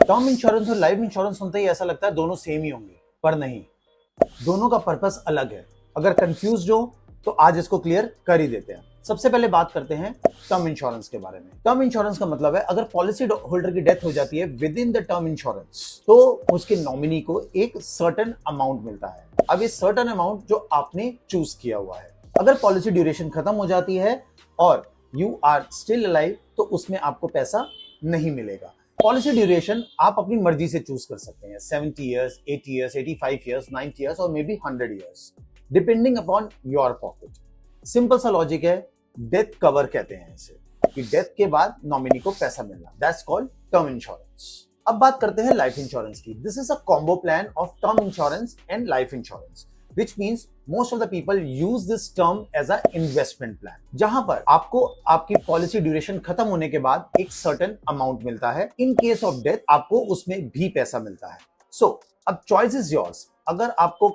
Term insurance और life insurance सुनते ही ऐसा लगता है दोनों सेम ही होंगे, पर नहीं, दोनों का पर्पस अलग है। अगर कंफ्यूज हो तो आज इसको क्लियर कर ही देते हैं। सबसे पहले बात करते हैं टर्म इंश्योरेंस के बारे में। टर्म इंश्योरेंस का मतलब है अगर पॉलिसी होल्डर की डेथ हो जाती है with in the term insurance तो उसके नॉमिनी को एक सर्टेन अमाउंट मिलता है। अब ये सर्टेन अमाउंट जो आपने चूज किया हुआ है, अगर पॉलिसी ड्यूरेशन खत्म हो जाती है और यू आर स्टिल अलाइव तो उसमें आपको पैसा नहीं मिलेगा। पॉलिसी ड्यूरेशन आप अपनी मर्जी से चूज कर सकते हैं, 70 इयर्स, 80 इयर्स, 85 इयर्स, 90 इयर्स और may be 100 years, depending upon your pocket. Simple सा लॉजिक है, डेथ कवर कहते हैं इसे, कि डेथ के बाद नॉमिनी को पैसा मिलना, दैट्स कॉल्ड टर्म इंश्योरेंस। अब बात करते हैं लाइफ इंश्योरेंस की। This is a combo plan of term insurance and life insurance, which means most of the people use this term as a investment plan, जहां पर आपको आपकी पॉलिसी ड्यूरेशन खत्म होने के बाद एक सर्टेन अमाउंट मिलता है। इन केस ऑफ डेथ आपको उसमें भी पैसा मिलता है। सो अब चॉइस इज योर्स। अगर आपको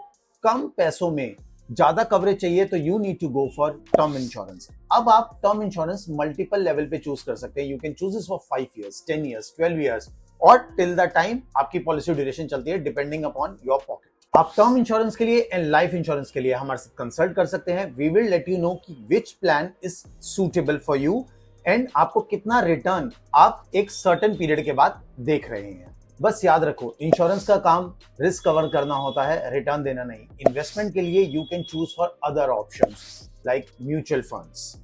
कम पैसों में ज्यादा कवरेज चाहिए तो you need to go for term insurance. अब आप टर्म इंश्योरेंस मल्टीपल लेवल पे चूज कर सकते हैं। You can choose this for 5 years, 10 years, 12 years और टिल द टाइम आपकी पॉलिसी ड्यूरेशन चलती है, डिपेंडिंग अपॉन योर पॉकेट। आप टर्म इंश्योरेंस के लिए एंड लाइफ इंश्योरेंस के लिए हमारे साथ कंसल्ट कर सकते हैं। We will let you know कि which plan is suitable for you and आपको कितना रिटर्न आप एक सर्टेन पीरियड के बाद देख रहे हैं। बस याद रखो, इंश्योरेंस का काम रिस्क कवर करना होता है, रिटर्न देना नहीं। इन्वेस्टमेंट के लिए you can choose for other options like mutual funds.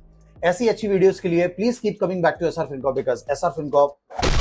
ऐसी अच्छी वीडियोस के लिए please keep coming back to SR Fincorp because SR Fincorp